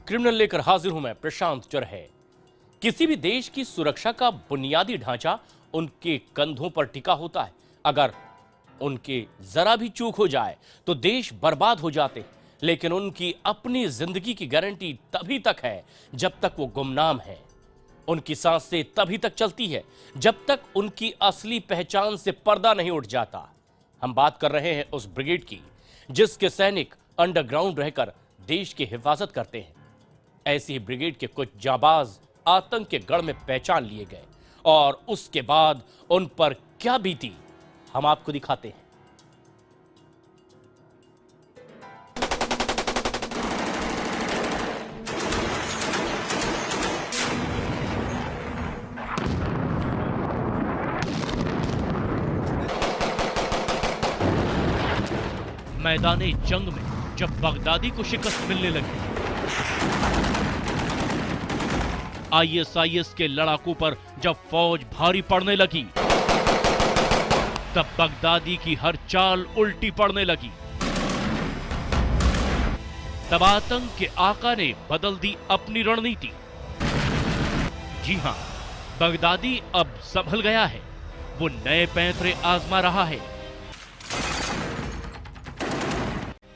Criminal लेकर हाजिर हूं मैं प्रशांत चरहे। किसी भी देश की सुरक्षा का बुनियादी ढांचा उनके कंधों पर टिका होता है। अगर उनके जरा भी चूक हो जाए तो देश बर्बाद हो जाते हैं, लेकिन उनकी अपनी जिंदगी की गारंटी तभी तक है जब तक वो गुमनाम है। उनकी सांसें तभी तक चलती है जब तक उनकी असली पहचान से पर्दा नहीं उठ जाता। हम बात कर रहे हैं उस ब्रिगेड की जिसके सैनिक अंडरग्राउंड रहकर देश की हिफाजत करते हैं। ऐसी ही ब्रिगेड के कुछ जाबाज आतंक के गढ़ में पहचान लिए गए और उसके बाद उन पर क्या बीती हम आपको दिखाते हैं। मैदाने जंग में जब बगदादी को शिकस्त मिलने लगी, आईएसआईएस के लड़ाकों पर जब फौज भारी पड़ने लगी, तब बगदादी की हर चाल उल्टी पड़ने लगी। तब आतंक के आका ने बदल दी अपनी रणनीति। जी हां, बगदादी अब संभल गया है। वो नए पैंतरे आजमा रहा है।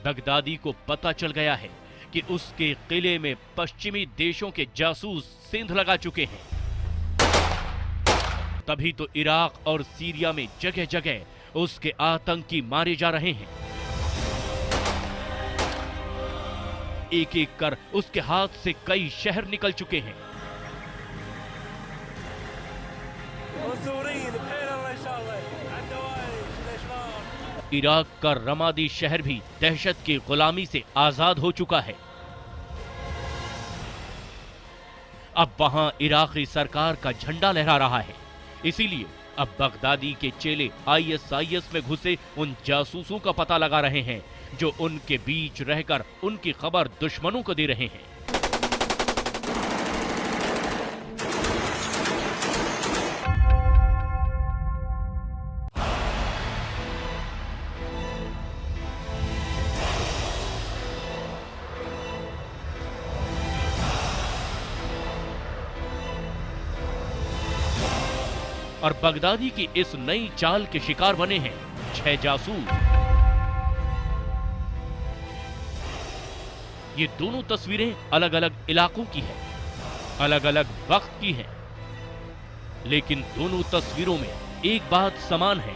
बगदादी को पता चल गया है कि उसके किले में पश्चिमी देशों के जासूस सेंध लगा चुके हैं। तभी तो इराक और सीरिया में जगह जगह उसके आतंकी मारे जा रहे हैं। एक एक कर उसके हाथ से कई शहर निकल चुके हैं। इराक का रमादी शहर भी दहशत की गुलामी से आजाद हो चुका है। अब वहां इराकी सरकार का झंडा लहरा रहा है। इसीलिए अब बगदादी के चेले आईएसआईएस में घुसे उन जासूसों का पता लगा रहे हैं जो उनके बीच रहकर उनकी खबर दुश्मनों को दे रहे हैं। और बगदादी की इस नई चाल के शिकार बने हैं 6 जासूस। ये दोनों तस्वीरें अलग अलग इलाकों की हैं, अलग अलग वक्त की हैं, लेकिन दोनों तस्वीरों में एक बात समान है।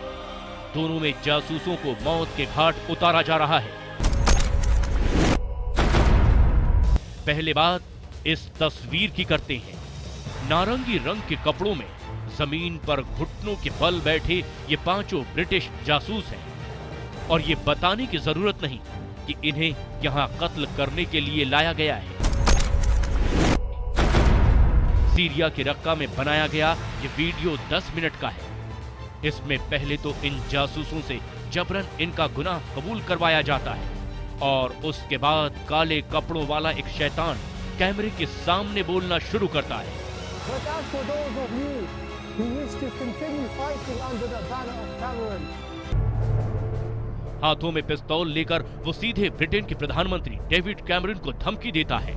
दोनों में जासूसों को मौत के घाट उतारा जा रहा है। पहले बात इस तस्वीर की करते हैं। नारंगी रंग के कपड़ों में जमीन पर घुटनों के बल बैठे ये पांचों ब्रिटिश जासूस हैं और ये बताने की जरूरत नहीं कि इन्हें यहां कत्ल करने के लिए लाया गया है। सीरिया के रक्का में बनाया गया ये वीडियो 10 मिनट का है। इसमें पहले तो इन जासूसों से जबरन इनका गुनाह कबूल करवाया जाता है और उसके बाद काले कपड़ों वाला एक शैतान कैमरे के सामने बोलना शुरू करता है। हाथों में पिस्तौल लेकर वो सीधे ब्रिटेन के प्रधानमंत्री डेविड कैमरन को धमकी देता है।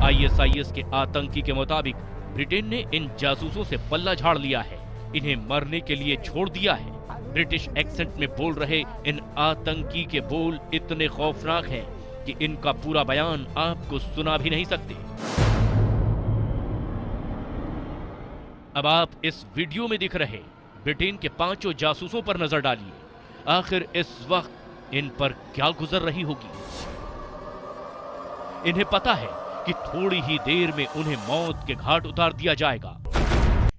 आईएसआईएस के आतंकी के मुताबिक ब्रिटेन ने इन जासूसों से पल्ला झाड़ लिया है, इन्हें मरने के लिए छोड़ दिया है। ब्रिटिश एक्सेंट में बोल रहे इन आतंकी के बोल इतने खौफनाक हैं कि इनका पूरा बयान आपको सुना भी नहीं सकते। अब आप इस वीडियो में दिख रहे ब्रिटेन के 5 जासूसों पर नजर डालिए। आखिर इस वक्त इन पर क्या गुजर रही होगी। इन्हें पता है कि थोड़ी ही देर में उन्हें मौत के घाट उतार दिया जाएगा।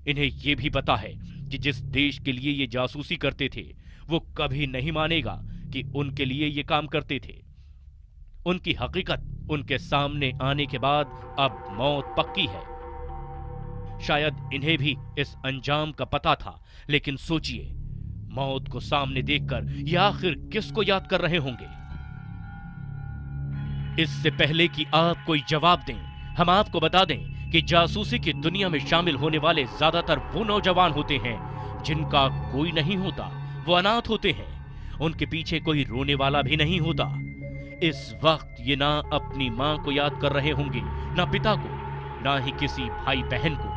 इन्हें यह भी पता है कि जिस देश के लिए ये जासूसी करते थे वो कभी नहीं मानेगा कि उनके लिए ये काम करते थे। उनकी हकीकत उनके सामने आने के बाद अब मौत पक्की है। शायद इन्हें भी इस अंजाम का पता था, लेकिन सोचिए, मौत को सामने देखकर ये आखिर किसको याद कर रहे होंगे। इससे पहले कि आप कोई जवाब दें, हम आपको बता दें कि जासूसी की दुनिया में शामिल होने वाले ज्यादातर वो नौजवान होते हैं जिनका कोई नहीं होता, वो अनाथ होते हैं। उनके पीछे कोई रोने वाला भी नहीं होता। इस वक्त ये ना अपनी मां को याद कर रहे होंगे, ना पिता को, ना ही किसी भाई बहन को।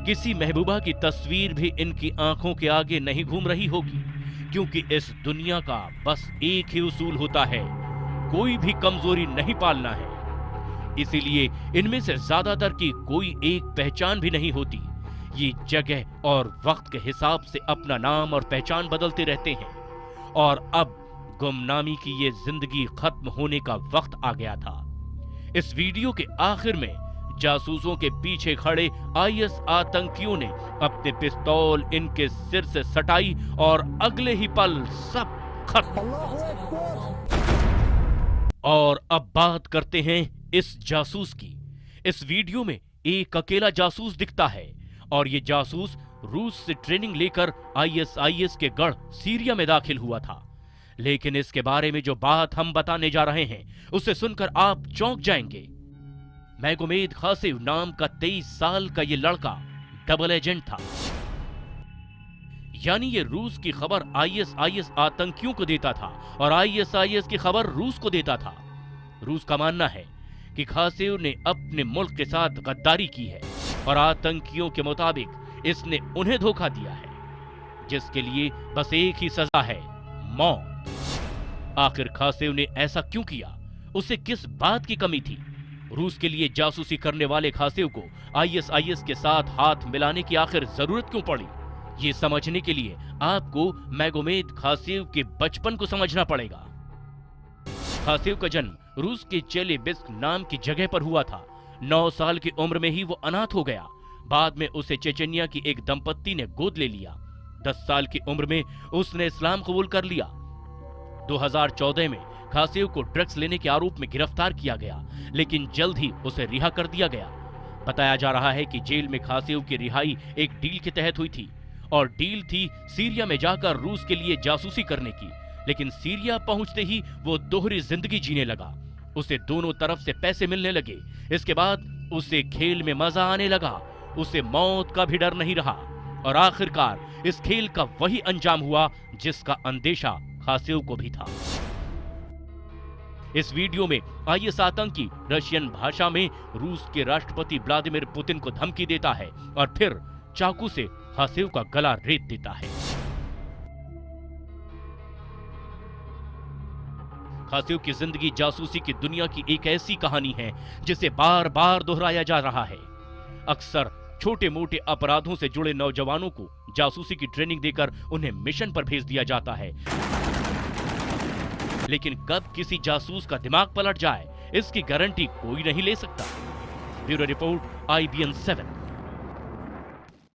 किसी महबूबा की तस्वीर भी इनकी आंखों के आगे नहीं घूम रही होगी, क्योंकि इस दुनिया का बस एक ही उसूल होता है, कोई भी कमजोरी नहीं पालना है। इसीलिए इनमें से ज्यादातर की कोई एक पहचान भी नहीं होती। ये जगह और वक्त के हिसाब से अपना नाम और पहचान बदलते रहते हैं। और अब गुमनामी की ये जिंदगी खत्म होने का वक्त आ गया था। इस वीडियो के आखिर में जासूसों के पीछे खड़े आईएस आतंकियों ने अपने पिस्तौल इनके सिर से सटाई और अगले ही पल सब खत्म। और अब बात करते हैं इस जासूस की। इस वीडियो में एक अकेला जासूस दिखता है और ये जासूस रूस से ट्रेनिंग लेकर आईएसआईएस के गढ़ सीरिया में दाखिल हुआ था। लेकिन इसके बारे में जो बात हम बताने जा रहे हैं उसे सुनकर आप चौंक जाएंगे। मैगोमेद खासेव नाम का 23 साल का ये लड़का डबल एजेंट था। यानी ये रूस की खबर आईएसआईएस आतंकियों को देता था और आईएसआईएस की खबर रूस को देता था। रूस का मानना है कि खासेव ने अपने मुल्क के साथ गद्दारी की है और आतंकियों के मुताबिक इसने उन्हें धोखा दिया है, जिसके लिए बस एक ही सजा है, मौत। आखिर खासेव ने ऐसा क्यों किया? उसे किस बात की कमी थी? रूस के लिए जासूसी करने वाले खासेव को आईएसआईएस के साथ हाथ मिलाने की आखिर जरूरत क्यों पड़ी? ये समझने के लिए आपको मैगोमेद खासेव के बचपन को समझना पड़ेगा। खासेव का जन्म रूस के चेलेबिस्क नाम की जगह पर हुआ था। 9 साल की उम्र में ही वो अनाथ हो गया। बाद में उसे चेचनिया की एक दंपत्ति ने गोद ले लिया। 10 साल की उम्र में उसने इस्लाम कबूल कर लिया। 2014 में खासेव को ड्रग्स लेने के आरोप में गिरफ्तार किया गया, लेकिन जल्द ही उसे रिहा कर दिया गया। बताया जा रहा है कि जेल में खासेव की रिहाई एक डील के तहत हुई थी और डील थी सीरिया में जाकर रूस के लिए जासूसी करने की। लेकिन सीरिया पहुंचते ही वो दोहरी जिंदगी जीने लगा। उसे दोनों तरफ से पैसे मिलने लगे। इसके बाद उसे खेल में मजा आने लगा। उसे मौत का भी डर नहीं रहा और आखिरकार इस खेल का वही अंजाम हुआ जिसका अंदेशा खासेव को भी था। इस वीडियो में आईएस आतंकी रशियन भाषा में रूस के राष्ट्रपति व्लादिमीर पुतिन को धमकी देता है और फिर चाकू से खासेव का गला रेत देता है। खासेव की जिंदगी जासूसी की दुनिया की एक ऐसी कहानी है जिसे बार बार दोहराया जा रहा है। अक्सर छोटे मोटे अपराधों से जुड़े नौजवानों को जासूसी की ट्रेनिंग देकर उन्हें मिशन पर भेज दिया जाता है, लेकिन कब किसी जासूस का दिमाग पलट जाए इसकी गारंटी कोई नहीं ले सकता। Bureau report IBN 7।